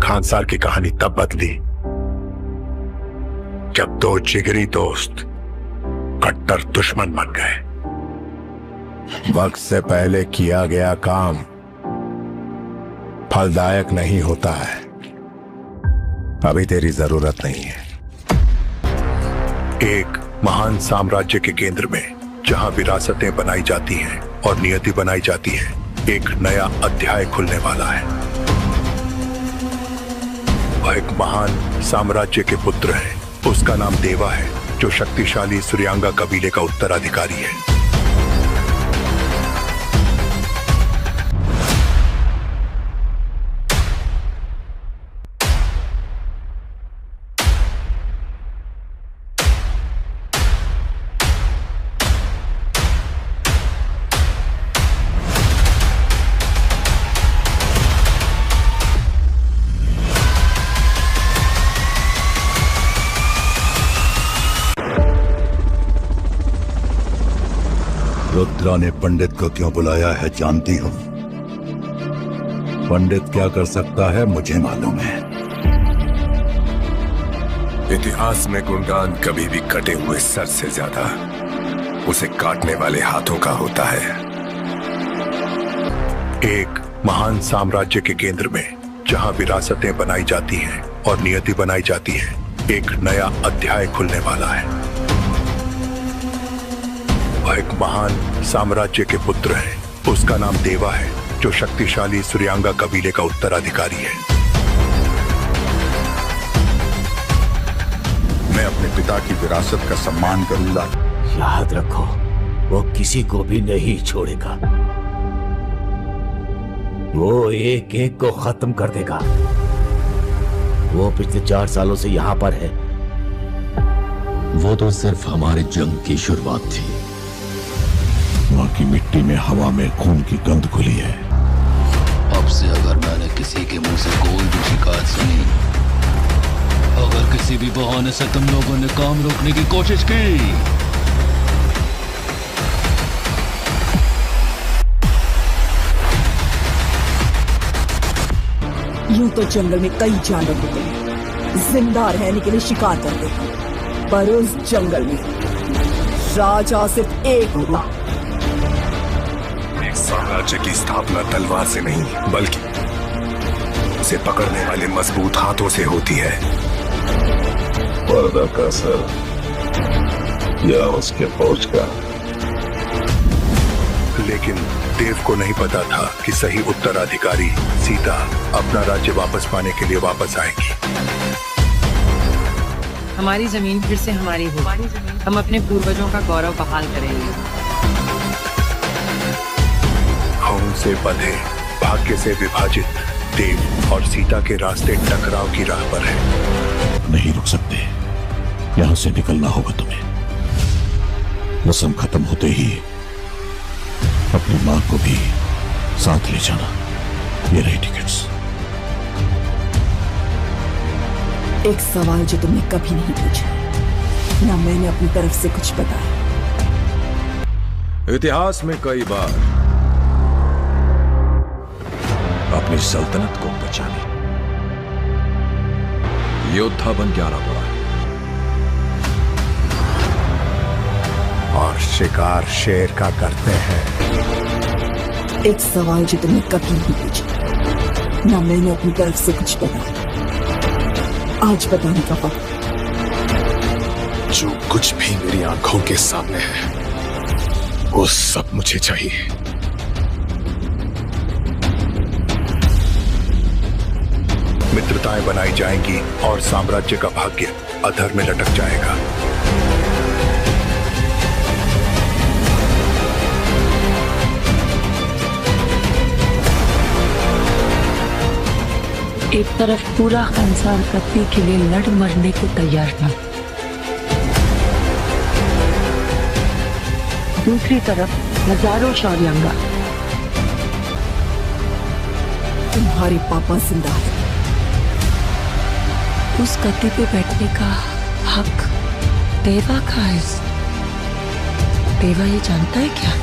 खानसार की कहानी तब बदली जब दो जिगरी दोस्त कट्टर दुश्मन बन गए। वक्त से पहले किया गया काम फलदायक नहीं होता है। अभी तेरी जरूरत नहीं है। एक महान साम्राज्य के केंद्र में जहां विरासतें बनाई जाती हैं और नियति बनाई जाती है, एक नया अध्याय खुलने वाला है। वह एक महान साम्राज्य के पुत्र है। उसका नाम देवा है, जो शक्तिशाली सूर्यांगा कबीले का उत्तराधिकारी है। रुद्रा ने पंडित को क्यों बुलाया है जानती हो? पंडित क्या कर सकता है मुझे मालूम है। इतिहास में गुणगान कभी भी कटे हुए सर से ज्यादा उसे काटने वाले हाथों का होता है। एक महान साम्राज्य के केंद्र में जहां विरासतें बनाई जाती हैं और नियति बनाई जाती है, एक नया अध्याय खुलने वाला है। वह एक महान साम्राज्य के पुत्र है। उसका नाम देवा है, जो शक्तिशाली सूर्यांगा कबीले का उत्तराधिकारी है। मैं अपने पिता की विरासत का सम्मान करूंगा। याद रखो, वो किसी को भी नहीं छोड़ेगा। वो एक एक को खत्म कर देगा। वो पिछले 4 सालों से यहाँ पर है। वो तो सिर्फ हमारे जंग की शुरुआत थी। वहाँ की मिट्टी में, हवा में खून की गंध खुली है। अब से अगर मैंने किसी के मुंह से कोई भी शिकायत सुनी, अगर किसी भी बहाने से तुम लोगों ने काम रोकने की कोशिश की, यूं तो जंगल में कई जानवर होते हैं, जिंदा रहने के लिए शिकार करते हैं, पर उस जंगल में राजा सिर्फ एक होगा। साम्राज्य की स्थापना तलवार से नहीं, बल्कि उसे पकड़ने वाले मजबूत हाथों से होती है। पर्दा का सर या उसके फौज का। लेकिन देव को नहीं पता था कि सही उत्तराधिकारी सीता अपना राज्य वापस पाने के लिए वापस आएगी। हमारी जमीन फिर से हमारी होगी। हम अपने पूर्वजों का गौरव बहाल करेंगे। खून से बंधे, भाग्य से विभाजित देव और सीता के रास्ते टकराव की राह पर है। नहीं रुक सकते, यहां से निकलना होगा तुम्हें। रस्म खत्म होते ही अपनी मां को भी साथ ले जाना। ये रही टिकट्स। एक सवाल जो तुमने कभी नहीं पूछा, ना मैंने अपनी तरफ से कुछ बताया। इतिहास में कई बार अपनी सल्तनत को बचाने योद्धा बन के आना पड़ा, और शिकार शेर का करते हैं। एक सवाल जो तुमने कभी नहीं पूछा, ना मैंने अपनी तरफ से कुछ बताया। आज बताने का वक्त। जो कुछ भी मेरी आंखों के सामने है, वो सब मुझे चाहिए। मित्रताएं बनाई जाएंगी और साम्राज्य का भाग्य अधर में लटक जाएगा। एक तरफ पूरा खानसार कत्ती के लिए लड़ मरने को तैयार था, दूसरी तरफ हजारों शौर्यांगा। तुम्हारे पापा जिंदा है। उस कत्ती पे बैठने का हक देवा का है। देवा ये जानता है क्या?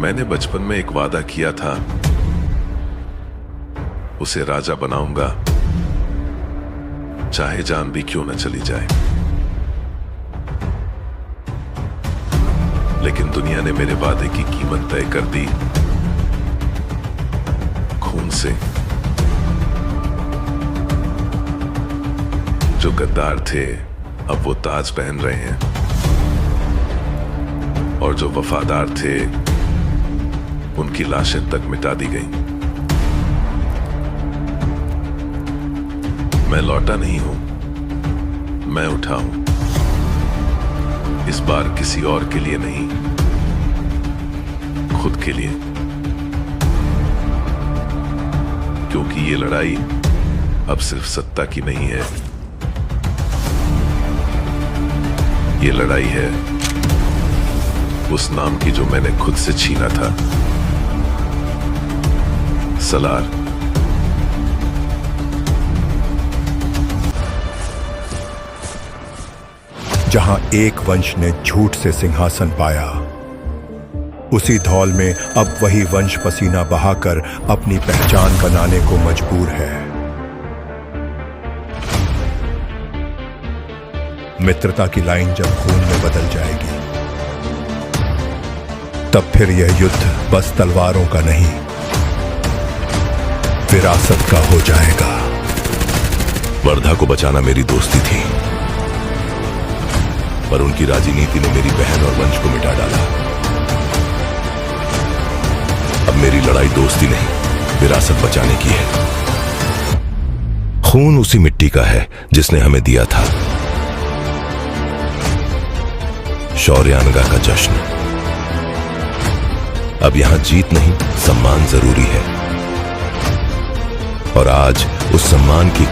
मैंने बचपन में एक वादा किया था, उसे राजा बनाऊंगा, चाहे जान भी क्यों न चली जाए। लेकिन दुनिया ने मेरे वादे की कीमत तय कर दी खून से। जो गद्दार थे अब वो ताज पहन रहे हैं, और जो वफादार थे उनकी लाशें तक मिटा दी गईं। मैं लौटा नहीं हूं, मैं उठा हूं। इस बार किसी और के लिए नहीं, खुद के लिए। क्योंकि ये लड़ाई अब सिर्फ सत्ता की नहीं है, ये लड़ाई है उस नाम की जो मैंने खुद से छीना था, सलार। जहां एक वंश ने झूठ से सिंहासन पाया, उसी धौल में अब वही वंश पसीना बहाकर अपनी पहचान बनाने को मजबूर है। मित्रता की लाइन जब खून में बदल जाएगी, तब फिर यह युद्ध बस तलवारों का नहीं, विरासत का हो जाएगा। वर्धा को बचाना मेरी दोस्ती थी, पर उनकी राजनीति ने मेरी बहन और वंश को मिटा डाला। अब मेरी लड़ाई दोस्ती नहीं, विरासत बचाने की है। खून उसी मिट्टी का है जिसने हमें दिया था शौर्यानगा का जश्न। अब यहां जीत नहीं, सम्मान जरूरी है, और आज उस सम्मान की